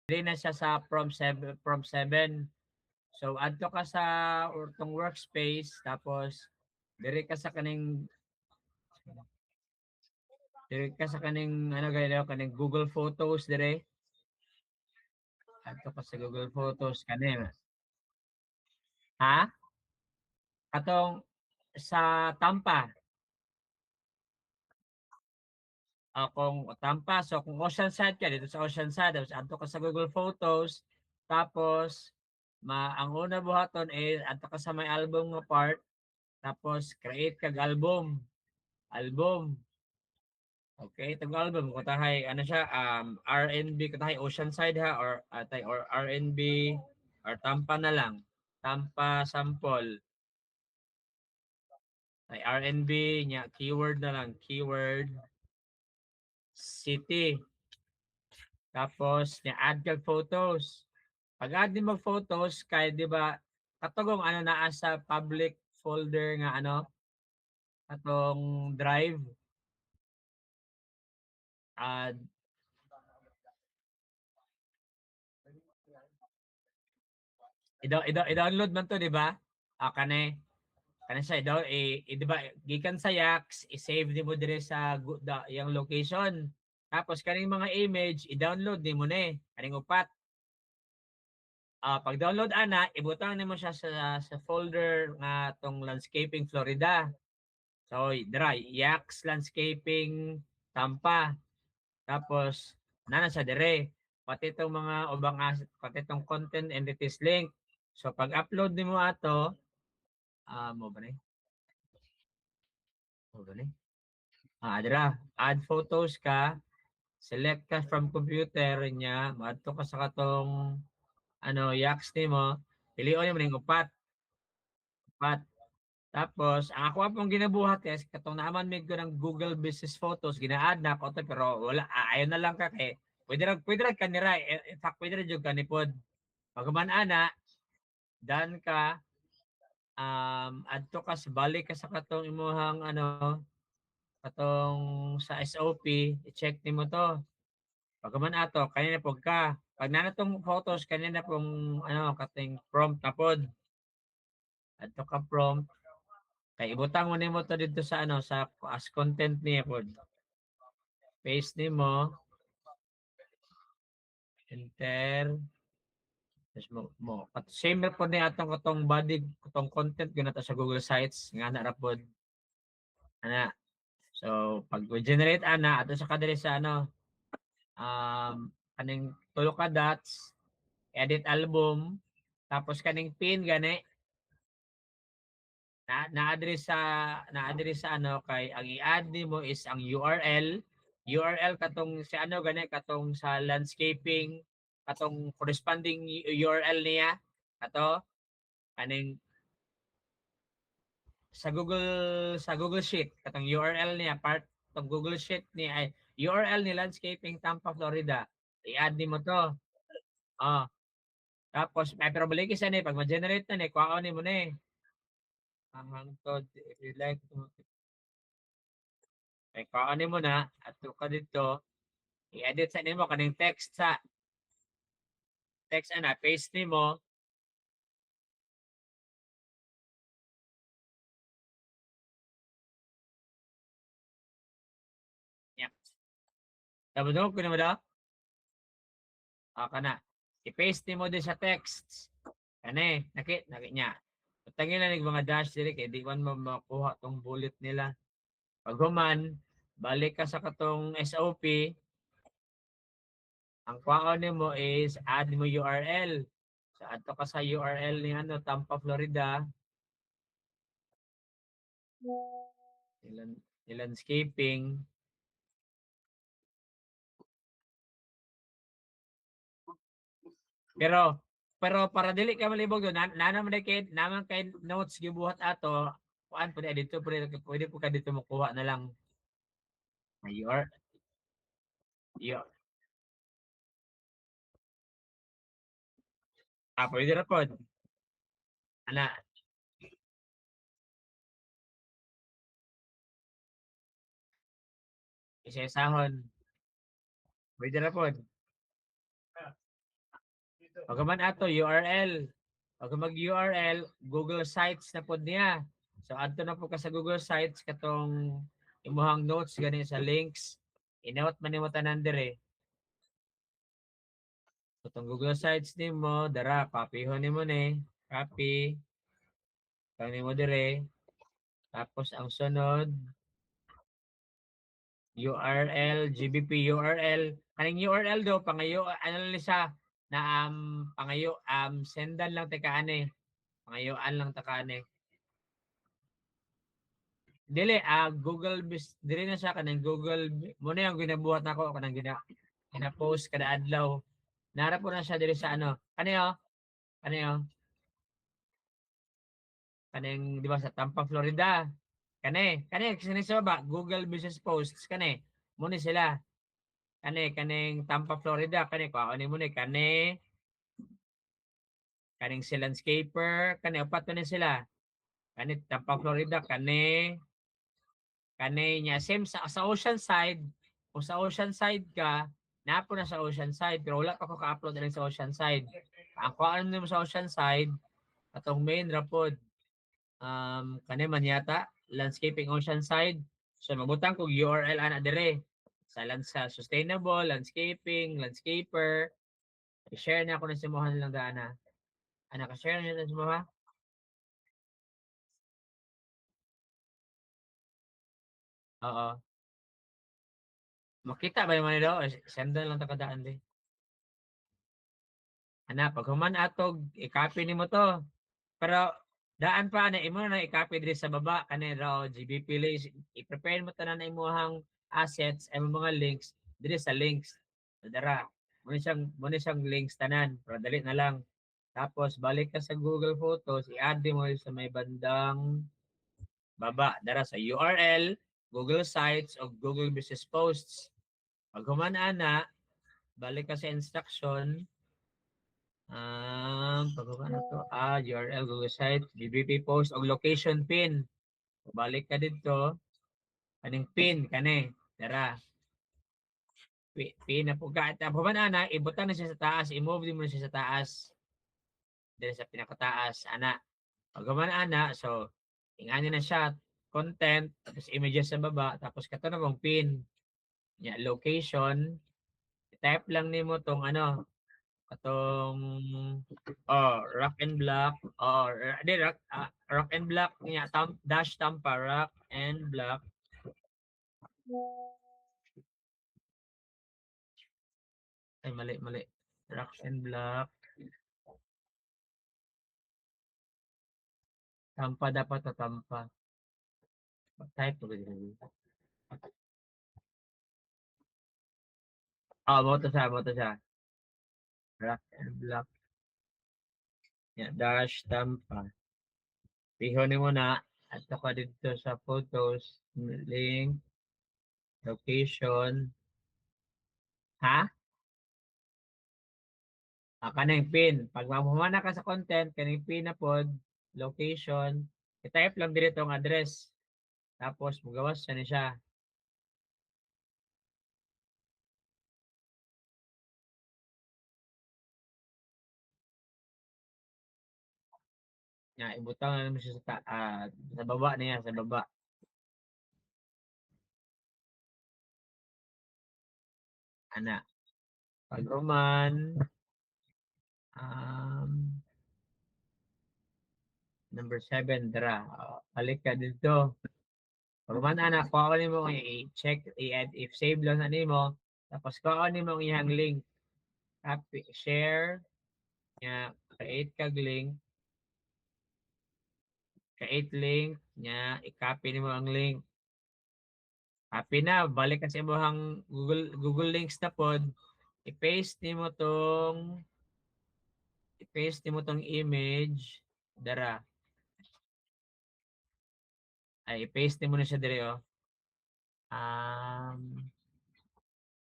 Dili na siya sa from 7. So adto ka sa urtong workspace tapos dire ka sa kaning ano gayud kaning Google Photos dire. Adto ka sa Google Photos kani. Ha? Katong sa Tampa. Kung Tampa, so kung Oceanside ka dito sa Oceanside tapos adto ka sa Google Photos tapos ang una buhaton is adto ka sa may album nga part tapos create kag album. Okay, itong album ko tahay ano siya R&B ko tahay Oceanside ha or R&B or Tampa na lang. Tampa sample. Ay R&B nya keyword na lang, keyword city. Tapos ni-add kag photos. Pag-add mo photos kay 'di ba katugong ano naa sa public folder nga ano atong drive. Add i-download man to 'di ba? Kani siya di ba gikan sa Yax i-save nimo dire sa yang location. Tapos kaning mga image i-download nimo ni kaning upat. Pag-download ana ibutang nimo siya sa folder nga tong Landscaping Florida. So, dira Yax Landscaping Tampa. Tapos nana sa dire pati itong mga ubang asset, pati itong content entities link. So pag-upload nimo ato, mo ba ni? Mo ba ni? Dira, add photos ka, select ka from computer niya, maadto ka sa katong ano, Yax nimo, pilion mo ning upat. Tapos, ang ako pong ginabuhat is, katong naman may ko ng Google Business Photos, gina-add na ako to, pero wala, ayaw na lang ka kay, pwede rin kanira, in fact, pwede rin yung kanipod. Pagkaman ana, dan ka, adto ka, balik ka sa katong imuhang, ano, katong sa SOP, i-check nimo to. Pagkaman ato, kanina po ka. Pag nanatong photos, kanina pong, ano, kating prompt na pod. Adto ka prompt, kay ibutang mo nimo to dito sa ano sa as content niya pod. Paste nimo, enter, tapos mo same ra pod ni atong katong body katong content gyud nato sa Google Sites nga na ra pod. Ana. So pag generate ana ato sa kadiri sa ano kaning tulo ka dots, edit album, tapos kaning pin gani na-address sa ano kay ang i-add nimo is ang URL katong si ano gani katong sa landscaping katong corresponding URL niya ato kaning sa Google Sheet katong URL niya part tong Google Sheet ni ay URL ni Landscaping Tampa, Florida. I-add nimo to. Oh, tapos may pero balik isa ni pag ma-generate na ni kuha ni mo ni. Ang hangtod if you like to kay kuha mo na at ka dito i-edit sa nimo kaning text ana paste nimo. Yeah. Tapos ko na mo daw. Kana. I-paste nimo din sa text. Kani, nakit niya. Tangin na mga dash dili kay di man makuha tong bullet nila. Pag human, balik ka sa katong SOP, ang kwaon nimo is add mo URL. So adto ka sa URL ni ano Tampa, Florida. Landscaping. Pero para dili ka malibog yun, naman kay notes gibuhat ato, kuan pwede dito pwede po ka dito makuha na lang. Mayor. Yo. Pwede ra pod. Ana, isa-isahon. Pwede ra pod. Pagkaman ato URL. Pag mag-URL, Google Sites na pod niya. So adto na po ka sa Google Sites katong imuhang notes gani sa links. Inawat man nimo tanan dire. So tong Google Sites nimo, dara copyhon nimo ni, copy. Kani mo dire. Tapos ang sunod URL, GBP URL. Kaning URL do pangayo ano lang siya na pangayo sendan lang ta kaani. Pangayoan lang ta kaani. Dili Google dili na siya kanang Google mo na yung ginabuhat nako kanang gina-post kada adlaw. Nara po na siya diri sa ano. Kaniyo? Kaniyo? Kaning di ba sa Tampa, Florida. Kani sini sa baba Google Business Posts kani. Mo ni sila. Kaning Tampa, Florida kani ko ani mo ni kaning si landscaper kani upat na sila. Kani Tampa, Florida kani niya same sa Oceanside. Kung sa Oceanside ka, napo na sa Oceanside pero wala pa ko ka-upload rin sa Oceanside. Ang kuan mo sa Oceanside atong main rapod kani man yata landscaping Oceanside. So mabutang kog URL ana dire sa sustainable landscaping, landscaper. I-share na ako na simuhan lang dana. Ana ka share na sa mga. Oo. Makita ba yung mga daw? Sendan lang ta kadaan di. Ana pag human atog i-copy nimo to. Pero daan pa na imo na i-copy diri sa baba kani raw GBP links. I-prepare mo tanan na imong assets ay mga links diri sa links. Dara. Muna siyang links tanan. Pero dali na lang. Tapos balik ka sa Google Photos, i-add mo sa may bandang baba. Dara sa URL, Google Sites o Google Business Posts. Pag human ana, balik ka sa instruction. Pag na to, URL, Google Site, BBP post, o location pin. Balik ka dito, kaning pin, kani, tara. Pin na po ka. Tapos na, ibutan na siya sa taas, i-move din mo na siya sa taas. Dito sa pinakataas, ana. Pag ana, so, ingani na siya, content, tapos images sa baba, tapos kato na mong pin. Yeah, location, type lang nimo tong ano, atong rock and block di rock and block niya dash Tampa rock and block ay mali rock and block Tampa dapat to Tampa type ko din mo to siya rock and block niya dash Tampa pihon mo na at ka dito sa photos link location ha kaning pin. Pag mamumana ka sa content, kaning pin na pod, location, i-type lang dito ang address. Tapos, magawas siya ni siya. Ibutang na naman siya sa baba niya, sa baba. Ana. Pag roman, number 7, dra. Balik ka dito. Pag roman, ana, kuha ko nimo i-check, i-add, if save lang na nimo, tapos kuha ko nimo ang iyang link. Copy, share, create kag link, create link, i-copy nimo ang link. Copy na, balik ka sa imong Google Links na pod, i-paste nimo tong image dara. Ay i-paste nimo na siya dire oh.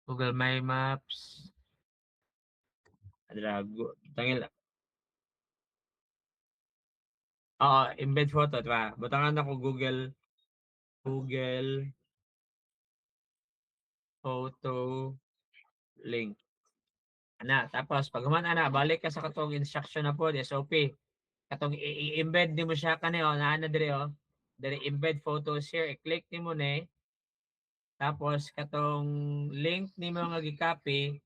Google My Maps. Dara tangil. Embed photo diba? Butangan ako Google photo link. Ana, tapos pag human ana, balik ka sa katong instruction na po, SOP. Katong i-embed nimo siya kani o naa na dire o. Dire embed photos here, i-click nimo ni. Tapos katong link nimo nga gi-copy,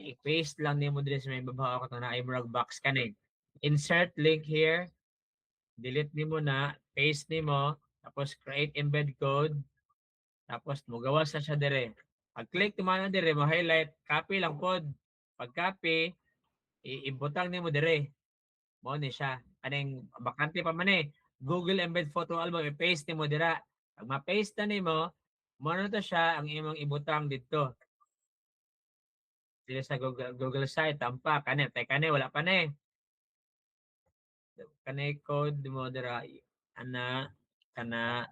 i-paste lang nimo dire sa may babaw katong naay murag box kani. Insert link here, delete nimo na, paste nimo, tapos create embed code, tapos mogawas na siya dire. Pag-click nimo na dire, mo highlight, copy lang pod. Pag copy, ibutang nimo dire. Mo ni siya. Kaning bakante pa man eh. Google Embed Photo Album, i-paste nimo dira. Pag ma-paste na nimo, mo na to siya ang imong ibutang dito. Dili sa Google site, tampa kani, tay kani wala pa ni. Kani code mo dira ana kana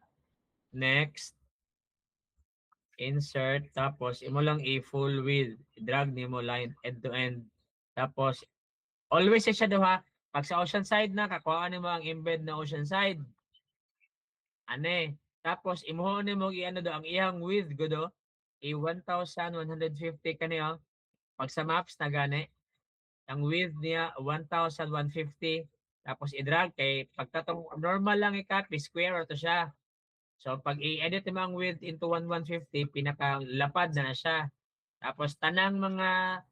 next insert tapos imo lang i-full width, i-drag nimo line end to end. Tapos always siya duha. Pag sa ocean side na kakuha nimo ang embed na ocean side. Ane. Tapos imuhon nimo i-ano do ang iyang width godo i 1,150 kaniya. Pag sa maps na gani, ang width niya 1,150. Tapos i-drag kay pagkatong normal lang i-copy square to siya. So pag i-edit mo ang width into 1,150, pinakalapad na siya. Tapos tanang mga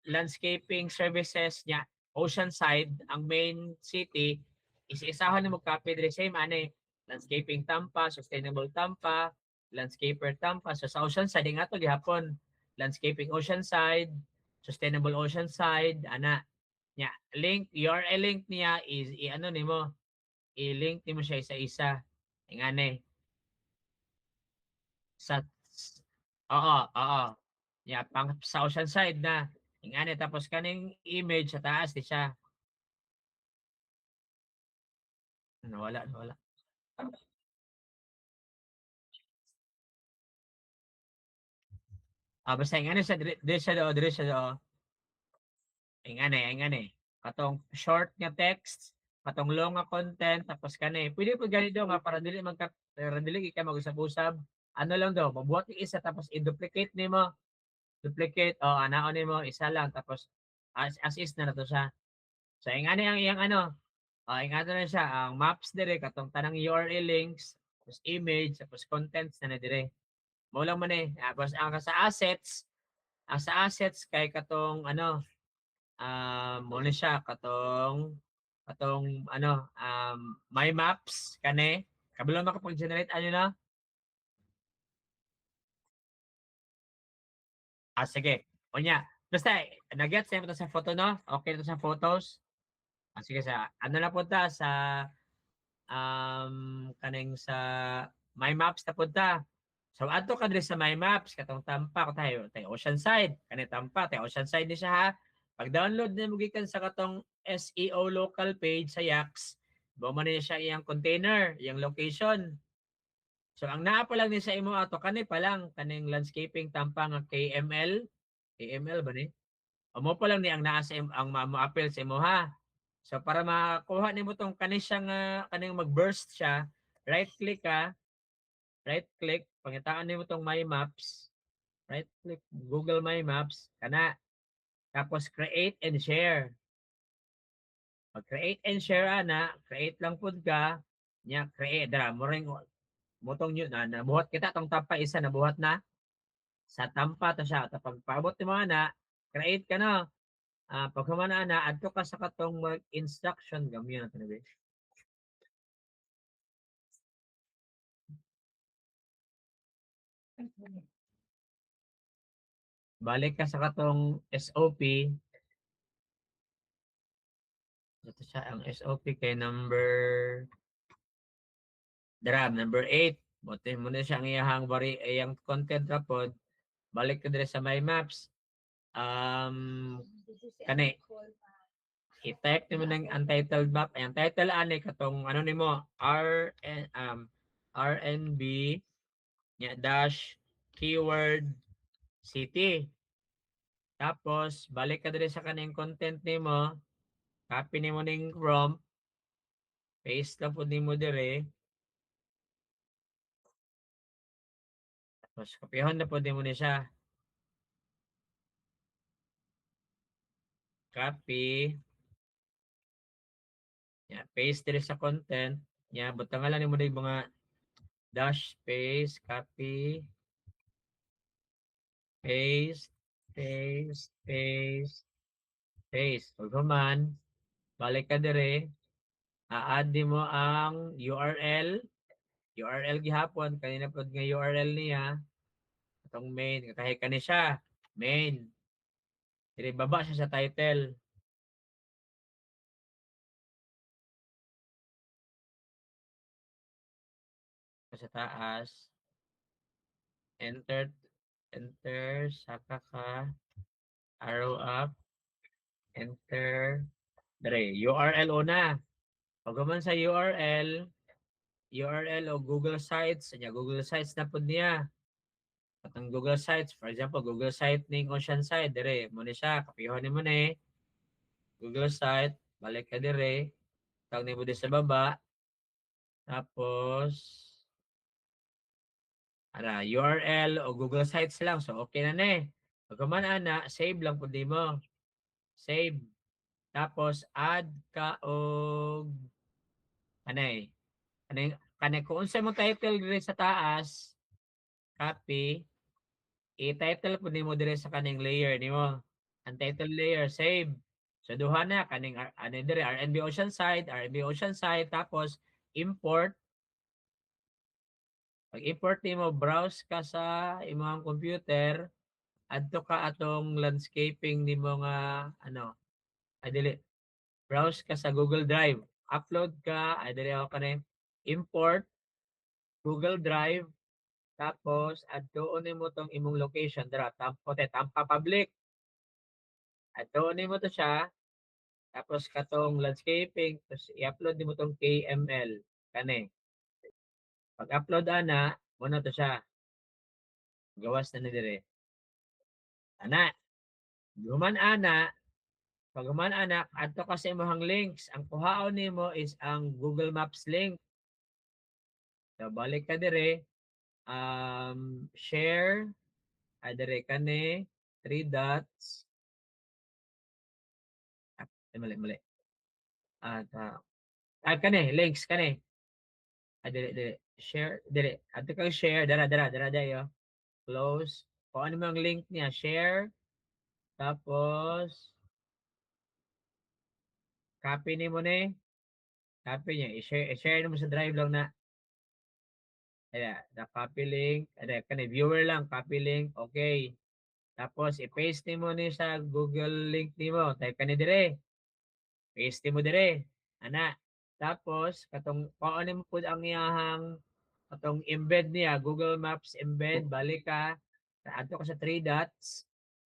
landscaping services niya, Oceanside, ang main city, isa-isahan na mag-copy diri same ani landscaping Tampa, sustainable Tampa, landscaper Tampa. So sa Oceanside nga to gihapon, landscaping Oceanside, sustainable Oceanside, ana nya link URL link niya is i-ano nimo, i-link nimo siya isa-isa. Ingani sa oo. Yeah, pang sa Oceanside na. Ingani tapos kaning image sa taas di siya. Nawala. Basta ingani siya dire siya do. Ingani. Katong short nga text, katong long nga content, tapos kani. Pwede po gani do nga para dili ka mag-usab-usab. Ano lang daw, mabuhat ni isa tapos i-duplicate nimo. Duplicate o anaon nimo isa lang tapos as is na to siya. So ingani ang iyang ano, ingano na siya ang maps dire katong tanang URL links, tapos image, tapos contents na dire. Mao lang man eh. Tapos ang sa assets kay katong ano, mo na siya katong ano, my maps kani. Kabalo makapag-generate ano na? Sige. Unya, basta nag-gets na mo to sa photo no? Okay to sa photos. Sige sa ano na punta sa kaning sa My Maps na punta. So adto ka diri sa My Maps katong Tampa ko tayo Oceanside kani Tampa tayo Oceanside ni siya ha. Pag download na mo gikan sa katong SEO local page sa Yax, mo man ni siya iyang container, iyang location. So ang naa pa lang ni sa imo ato kani pa lang kaning landscaping Tampa nga KML ba ni? O mo pa lang ni ang naa sa ang ma-appeal sa imo ha. So para makuha nimo tong kani siya nga kaning mag-burst siya, right click ka, right click, pangitaan nimo tong My Maps, right click Google My Maps kana tapos create and share. Pag create and share ana, create lang pud ka, nya create dara mo ring motong yun na nabuhat kita tong Tampa isa nabuhat na sa Tampa to siya tapos paabot nimo ana, create ka na. Pag humana na adto ka sa katong instruction gamyan na tanabi. Balik ka sa katong SOP. Ito siya ang SOP kay number 8. Buti mo na siya ang iyang content rapod. Balik ka dire sa My Maps. Kani i-type nimo ng untitled map. Ang title ani katong ano nimo RNB nya dash keyword city. Tapos balik ka dire sa kaning content nimo, copy nimo ning prompt, paste lang pud nimo dire. Tapos kopyahon na pud nimo ni siya. copy. Ya, paste diri sa content. Ya, butang lang nimo yung mga dash, paste, copy, paste, paste, paste, paste. Ug human, balik ka dire, a-add mo ang URL. URL gihapon kanina pod nga URL niya atong main katahi kani siya main. Dire baba siya sa title. Sa taas, enter, enter, saka ka, arrow up, enter, dire, URL una. Pag man sa URL o Google Sites, Google Sites na po niya. At ang Google Sites, for example, Google site ning Oceanside, dire, mo ni siya, kapihon ni mo ni, Google site, balik ka dire, tag ni mo di sa baba, tapos, URL o Google Sites lang. So, okay na na eh. Pag man ana, save lang po di mo. Save. Tapos, add ka og kanay. Kanay, kung unsa mo title dire sa taas, copy, i-title po nimo dire sa kaning layer nimo. Ang title layer, save. So, duha na, kaning, ano dire, RNB Oceanside, RNB Oceanside, tapos, import. Pag import nimo, browse ka sa imong computer, adto ka atong landscaping nimo nga ano, dili, browse ka sa Google Drive, upload ka, dili ako kanay import Google Drive, tapos adtuon nimo tong imong location dira Tampa Public. Adtuon nimo to siya, tapos katong landscaping, tapos i-upload nimo tong KML kani. Pag-upload ana, mo na to siya. Gawas na ni dire. Ana, human ana, pag human anak, adto ka sa imong links. Ang kuhaon nimo is ang Google Maps link. So, balik ka dire, share, dire kani, three dots, mali. At, kani, links kani. Dire, share, dire, adto kang share, dara, dayo. Close. Kung ano mo ang link niya, share, tapos, copy ni mo ni, copy niya, i-share mo sa drive lang na. Ayan, na copy link, ayan, kani, viewer lang, copy link, okay. Tapos, i-paste mo ni sa Google link nimo. Type ka ni dire. Paste mo dire. Ana. Tapos, katong, paano mo po ang iyahang, katong embed niya, Google Maps embed, balik ka, ato ka sa three dots,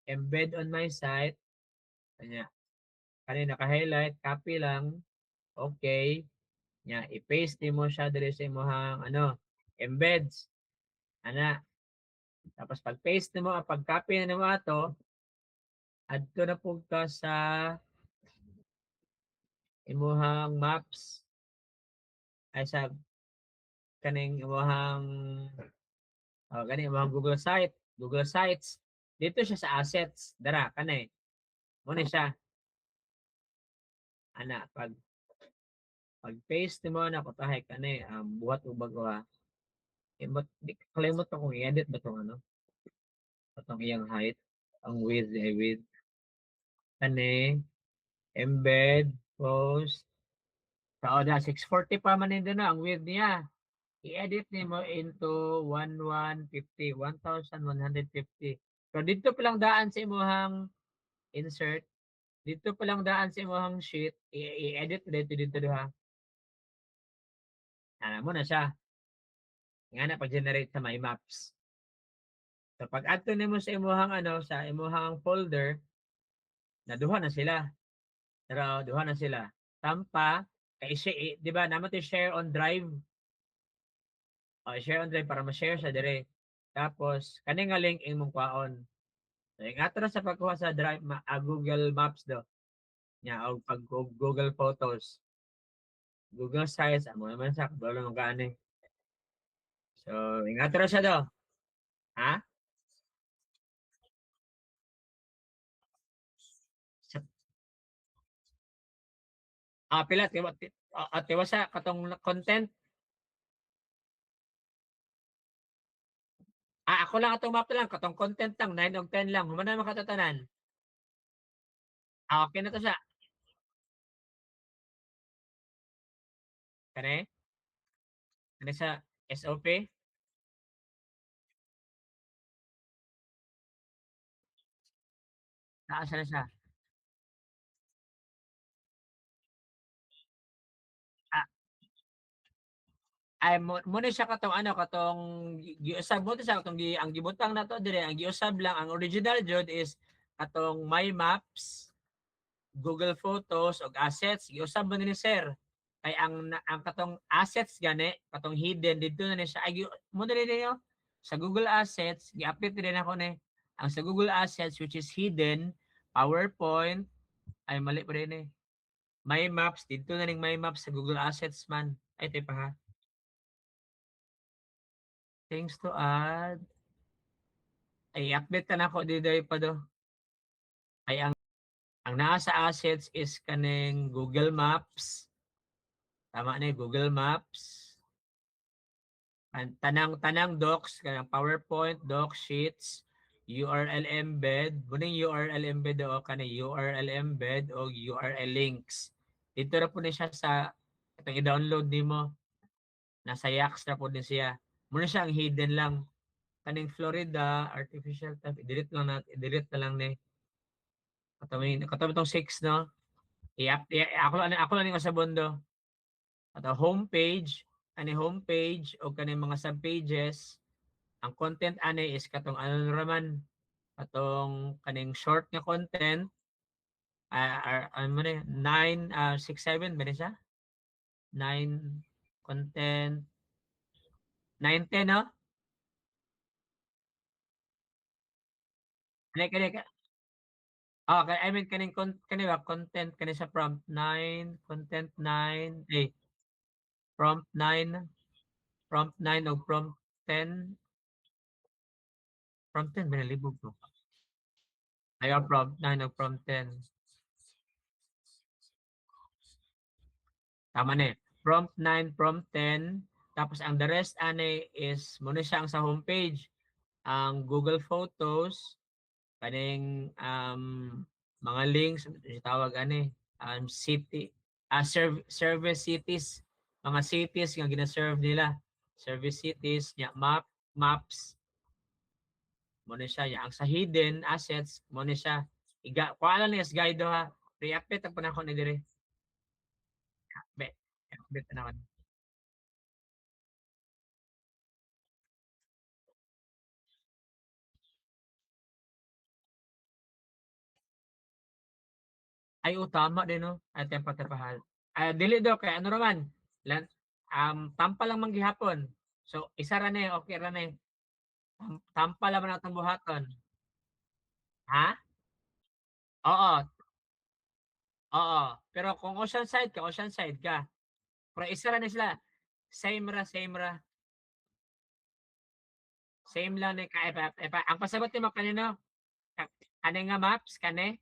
embed on my site, kanya, kanina naka-highlight, copy lang, okay, nya, i-paste mo siya dire sa imong ano, embeds, ana. Tapos, pag-paste mo, pag-copy na mo ato, adto na po ka sa imuhang maps ay sa kaning imuhang kaning imuhang Google Sites dito siya sa assets dara kanay mo ni siya ana pag paste mo na ko tahay kanay buhat ug bago ha imot di kalimot ko kung i-edit ba tong ano atong iyang height ang width kani embed post sa oda 640 pa man din na ang width niya i-edit nimo into 1150. So dito pa lang daan sa imong insert, dito pa lang daan sa imong sheet, i-edit dito ha. Ana mo na siya. Nga na pag-generate sa my maps. So pag add to nimo sa imong ano sa imong folder, naduha na sila. Pero duha na sila. Tampa kay di ba naman to share on drive. Share on drive para ma-share sa dire. Tapos kani nga link imong kwaon. So, ingato na sa pagkuha sa Drive, Google Maps do. Nya og pag Google Photos. Google Sites, amo naman sa kabalo ng gaani. So, ingato na siya do. Ha? Sa, Pila tiwa sa katong content. Ako lang atong map lang katong content lang 9 og 10 lang human na makatatanan. Okay na to siya. Kani kani sa SOP. Asa na siya. Ah, ay mo ni siya katong ano katong giusab mo to siya katong ang gibutang nato dire ang giusab lang ang original jud is katong My Maps, Google Photos ug assets giusab mo ni sir. Kay ang katong assets gani katong hidden didto na ni siya ay mo diri niyo sa Google Assets gi-update din ako ni ang sa Google Assets which is hidden PowerPoint ay mali pa rin eh. My Maps didto na ning My Maps sa Google Assets man. Ay tay pa ha. Things to add. Ay update ka na ako di day pa do. Ay ang naa sa assets is kaning Google Maps. Tama ni Google Maps. Tanang docs kanang PowerPoint, doc sheets, URL embed, muning URL embed o kanang URL embed o URL links. Dito ra po ni siya sa itong i-download nimo. Nasa Yax na po din siya. Muna siya ang hidden lang. Kaning Florida, artificial type, i-delete lang natin, i-delete na lang ni. Katabi itong 6, no? Ako lang yung sa bondo. At ang homepage, ani homepage o kaning mga subpages, ang content ani is katong ano raman, katong kaning short nga content, ano mo na 9, 6, 7, ba siya? 9 content, 9, 10, no? Kani, I mean kani ba content kani sa prompt 9, content 9, prompt 9, prompt 9 o prompt 10, prompt 10 binalibog ko. Ayaw prompt 9 o prompt 10. Tama ni. Prompt 9, prompt 10, tapos ang the rest ani is muna siya ang sa homepage. Ang Google Photos, kaning mga links tawag ani city service cities, mga cities nga gina-serve nila, service cities nya maps mo ni siya ya ang sa hidden assets mo ni siya kuha lang ni as guide ha re-update ang panahon ni dire be update panahon ay tama din no at yung pagkapahal dili daw kay ano raman lan tampa lang man gihapon so isa ra ni okay ra ni tampa lang man atong buhaton ha oo oo pero kung ocean side ka pero isa ra ni sila same lang ni ka ang pasabot nimo kanino kani nga maps kani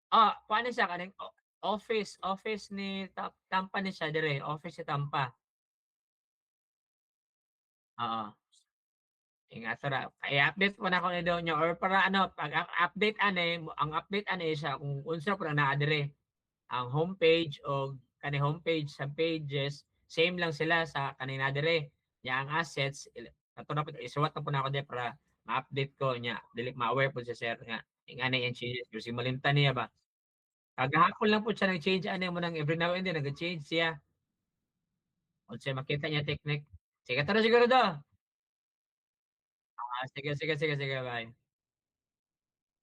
kuha ni siya kaning office ni Tampa ni siya dire office si Tampa oo ingat ra i-update mo na ko ni daw niya or para ano pag update ani ang update ani siya kung unsa pa naa dire ang homepage o kani homepage sa pages same lang sila sa kanina dire nya ang assets kato na isuwat na po na ako dire para ma-update ko nya dili ma-aware po si sir nga ingani yan changes kasi malimtan niya ba kagahapon lang po siya nag-change ani mo nang every now and then nag-change siya unsay makita niya technique sige tara siguro do sige bye